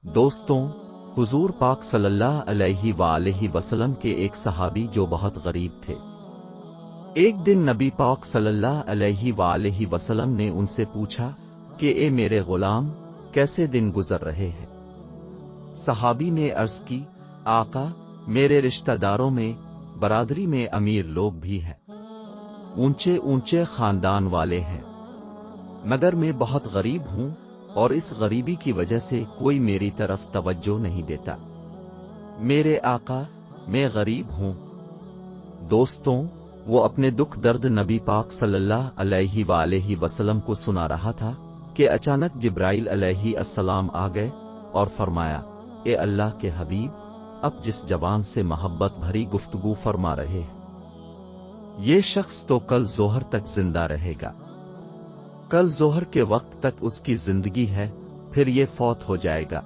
दोस्तों, हुजूर पाक सल्लल्लाहु अलैहि वसल्लम के एक सहाबी जो बहुत गरीब थे। एक दिन नबी पाक सल्लल्लाहु अलैहि वसल्लम ने उनसे पूछा कि ए मेरे गुलाम, कैसे दिन गुजर रहे हैं? सहाबी ने अर्ज की, आका, मेरे रिश्तेदारों में बरादरी में अमीर लोग भी हैं, ऊंचे ऊंचे खानदान वाले हैं, मगर मैं बहुत गरीब हूं और इस गरीबी की वजह से कोई मेरी तरफ तवज्जो नहीं देता। मेरे आका, मैं गरीब हूं। दोस्तों, वो अपने दुख दर्द नबी पाक सल्लल्लाहु अलैहि वसल्लम को सुना रहा था कि अचानक जिब्राइल अलैहिस्सलाम आ गए और फरमाया, ए अल्लाह के हबीब, अब जिस जबान से मोहब्बत भरी गुफ्तगू फरमा रहे हैं, ये शख्स तो कल जोहर तक जिंदा रहेगा। कल जोहर के वक्त तक उसकी जिंदगी है, फिर ये फौत हो जाएगा।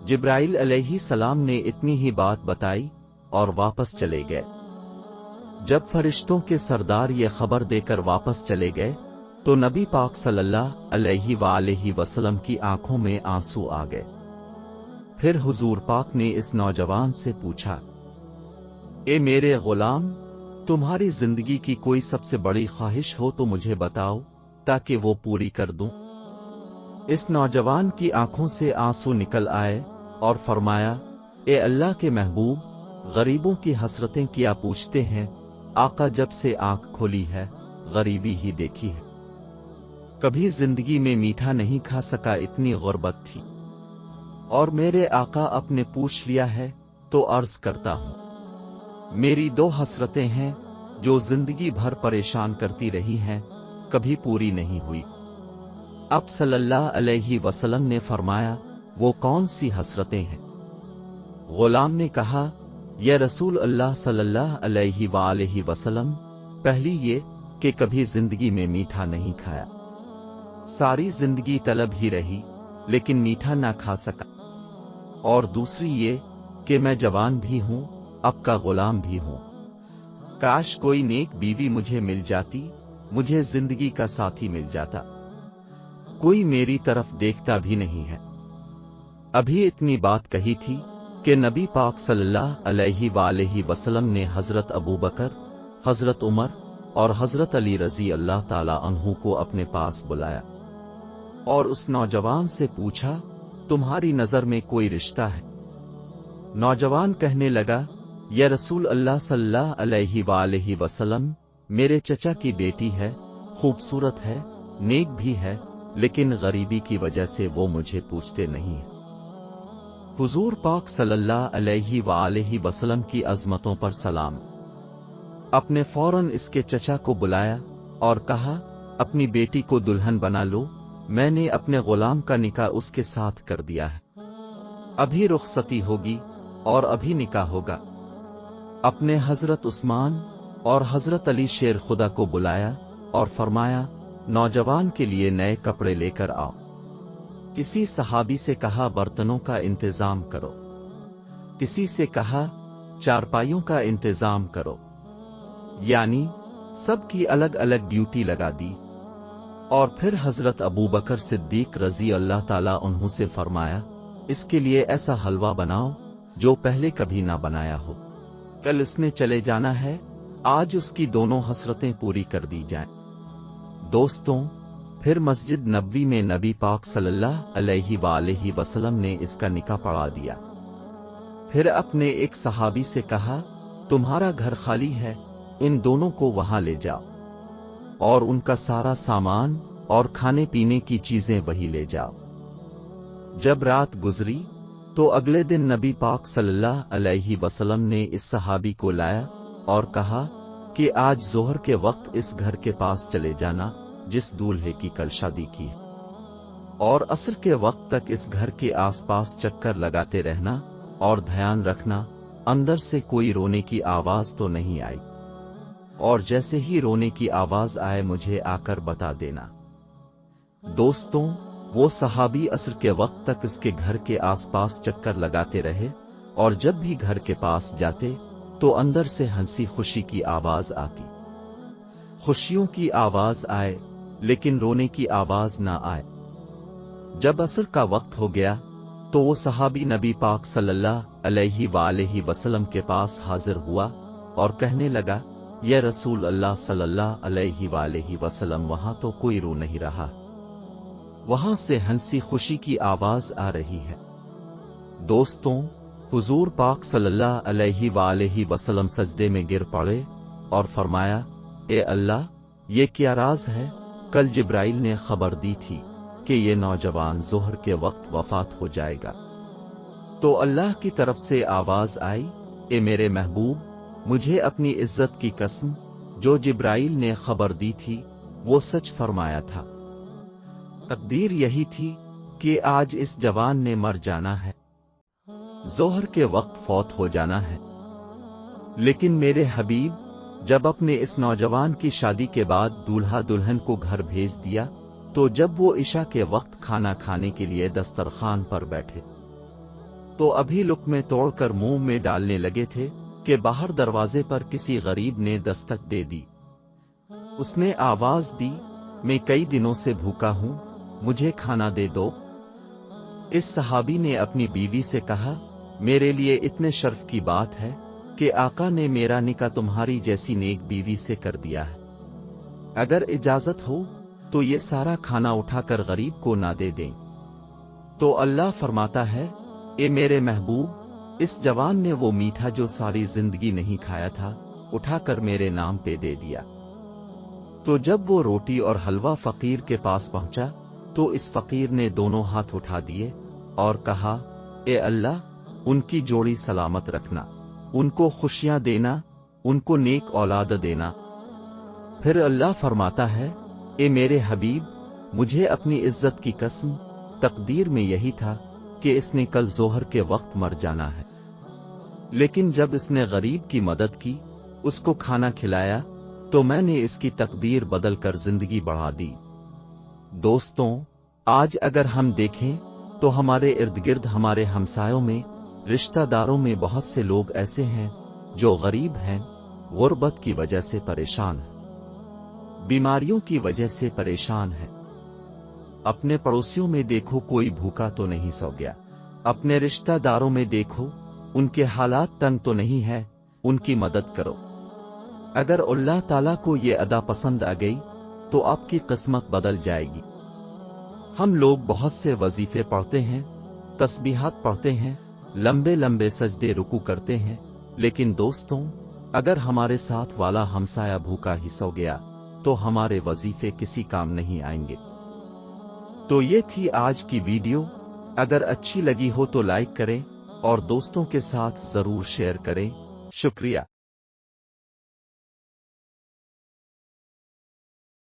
जिब्राइल अलैहिस्सलाम ने इतनी ही बात बताई और वापस चले गए। जब फरिश्तों के सरदार ये खबर देकर वापस चले गए तो नबी पाक सल्लल्लाहु अलैहि वसल्लम की आंखों में आंसू आ गए। फिर हुजूर पाक ने इस नौजवान से पूछा, ए मेरे गुलाम, तुम्हारी जिंदगी की कोई सबसे बड़ी ख्वाहिश हो तो मुझे बताओ ताकि वो पूरी कर दूं। इस नौजवान की आंखों से आंसू निकल आए और फरमाया, ए अल्लाह के महबूब, गरीबों की हसरतें क्या पूछते हैं, आका जब से आंख खोली है गरीबी ही देखी है। कभी जिंदगी में मीठा नहीं खा सका, इतनी गुर्बत थी। और मेरे आका अपने पूछ लिया है तो अर्ज करता हूं, मेरी दो हसरतें हैं जो जिंदगी भर परेशान करती रही हैं, कभी पूरी नहीं हुई। अब सल्लल्लाहु अलैहि वसल्लम ने फरमाया, वो कौन सी हसरतें हैं? गुलाम ने कहा, या रसूल अल्लाह सल्लल्लाहु अलैहि वसल्लम, पहली ये कि कभी जिंदगी में मीठा नहीं खाया, सारी जिंदगी तलब ही रही लेकिन मीठा ना खा सका। और दूसरी ये कि मैं जवान भी हूं, अब का गुलाम भी हूं, काश कोई नेक बीवी मुझे मिल जाती, मुझे जिंदगी का साथी मिल जाता, कोई मेरी तरफ देखता भी नहीं है। अभी इतनी बात कही थी कि नबी पाक सल्लल्लाहु अलैहि वसल्लम ने हजरत अबू बकर, हजरत उमर और हजरत अली रजी अल्लाह ताला अन्हु को अपने पास बुलाया और उस नौजवान से पूछा, तुम्हारी नजर में कोई रिश्ता है? नौजवान कहने लगा, या रसूल अल्लाह सल्लल्लाहु अलैहि वसल्लम, मेरे चचा की बेटी है, खूबसूरत है, नेक भी है, लेकिन गरीबी की वजह से वो मुझे पूछते नहीं है। हुजूर पाक सल्लल्लाहु अलैहि वसल्लम की अजमतों पर सलाम। अपने फौरन इसके चचा को बुलाया और कहा, अपनी बेटी को दुल्हन बना लो, मैंने अपने गुलाम का निकाह उसके साथ कर दिया है, अभी रुखसती होगी और अभी निकाह होगा। अपने हजरत उस्मान और हजरत अली शेर खुदा को बुलाया और फरमाया, नौजवान के लिए नए कपड़े लेकर आओ। किसी सहाबी से कहा, बर्तनों का इंतजाम करो। किसी से कहा, चारपाइयों का इंतजाम करो। यानी सबकी अलग अलग ड्यूटी लगा दी। और फिर हजरत अबू बकर सिद्दीक रजी अल्लाह ताला उन्हों से फरमाया, इसके लिए ऐसा हलवा बनाओ जो पहले कभी ना बनाया हो, कल इसने चले जाना है, आज उसकी दोनों हसरतें पूरी कर दी जाएं। दोस्तों, फिर मस्जिद नबवी में नबी पाक सल्लल्लाहु अलैहि वसल्लम ने इसका निकाह पढ़ा दिया। फिर अपने एक सहाबी से कहा, तुम्हारा घर खाली है, इन दोनों को वहां ले जाओ और उनका सारा सामान और खाने पीने की चीजें वही ले जाओ। जब रात गुजरी तो अगले दिन नबी पाक सल्लल्लाहु अलैहि वसल्लम ने इस सहाबी को लाया और कहा कि आज जोहर के वक्त इस घर के पास चले जाना जिस दूल्हे की कल शादी की है, और असर के वक्त तक इस घर के आसपास चक्कर लगाते रहना और ध्यान रखना अंदर से कोई रोने की आवाज तो नहीं आई, और जैसे ही रोने की आवाज आए मुझे आकर बता देना। दोस्तों, वो सहाबी असर के वक्त तक इसके घर के आसपास चक्कर लगाते रहे और जब भी घर के पास जाते तो अंदर से हंसी खुशी की आवाज आती। खुशियों की आवाज आए लेकिन रोने की आवाज ना आए। जब असर का वक्त हो गया तो वो सहाबी नबी पाक सल्लल्लाहु अलैहि वसल्लम के पास हाजिर हुआ और कहने लगा, ये रसूल अल्लाह सल्लल्लाहु अलैहि वसल्लम, वहां तो कोई रो नहीं रहा, वहां से हंसी खुशी की आवाज आ रही है। दोस्तों, हुजूर पाक सल्लल्लाहु अलैहि वसल्लम सजदे में गिर पड़े और फरमाया, ए अल्लाह, ये क्या राज है? कल जिब्राइल ने खबर दी थी कि ये नौजवान ज़ोहर के वक्त वफात हो जाएगा। तो अल्लाह की तरफ से आवाज आई, ए मेरे महबूब, मुझे अपनी इज्जत की कसम, जो जिब्राइल ने खबर दी थी वो सच फरमाया था। तकदीर यही थी कि आज इस जवान ने मर जाना है, ज़ोहर के वक्त फौत हो जाना है। लेकिन मेरे हबीब, जब अपने इस नौजवान की शादी के बाद दूल्हा दुल्हन को घर भेज दिया, तो जब वो इशा के वक्त खाना खाने के लिए दस्तरखान पर बैठे तो अभी लुक़मे तोड़कर मुंह में डालने लगे थे कि बाहर दरवाजे पर किसी गरीब ने दस्तक दे दी। उसने आवाज दी, मैं कई दिनों से भूखा हूं, मुझे खाना दे दो। इस सहाबी ने अपनी बीवी से कहा, मेरे लिए इतने शर्फ की बात है कि आका ने मेरा निकाह तुम्हारी जैसी नेक बीवी से कर दिया है। अगर इजाजत हो तो ये सारा खाना उठाकर गरीब को ना दे दें। तो अल्लाह फरमाता है, ए मेरे महबूब, इस जवान ने वो मीठा जो सारी जिंदगी नहीं खाया था उठाकर मेरे नाम पे दे दिया। तो जब वो रोटी और हलवा फकीर के पास पहुंचा तो इस फकीर ने दोनों हाथ उठा दिए और कहा, ए अल्लाह, उनकी जोड़ी सलामत रखना, उनको खुशियां देना, उनको नेक औलाद देना। फिर अल्लाह फरमाता है, ए मेरे हबीब, मुझे अपनी इज्जत की कसम, तकदीर में यही था कि इसने कल ज़ोहर के वक्त मर जाना है। लेकिन जब इसने गरीब की मदद की, उसको खाना खिलाया, तो मैंने इसकी तकदीर बदल कर जिंदगी बढ़ा दी। दोस्तों, आज अगर हम देखें तो हमारे इर्द गिर्द, हमारे हमसायों में, रिश्तेदारों में बहुत से लोग ऐसे हैं जो गरीब हैं, गुर्बत की वजह से परेशान हैं, बीमारियों की वजह से परेशान है। अपने पड़ोसियों में देखो कोई भूखा तो नहीं सो गया, अपने रिश्तेदारों में देखो उनके हालात तंग तो नहीं है, उनकी मदद करो। अगर अल्लाह ताला को ये अदा पसंद आ गई तो आपकी किस्मत बदल जाएगी। हम लोग बहुत से वजीफे पढ़ते हैं, तस्बीहात पढ़ते हैं, लंबे लंबे सजदे रुकू करते हैं, लेकिन दोस्तों, अगर हमारे साथ वाला हमसाया भूखा ही सो गया तो हमारे वजीफे किसी काम नहीं आएंगे। तो ये थी आज की वीडियो। अगर अच्छी लगी हो तो लाइक करें और दोस्तों के साथ जरूर शेयर करें। शुक्रिया।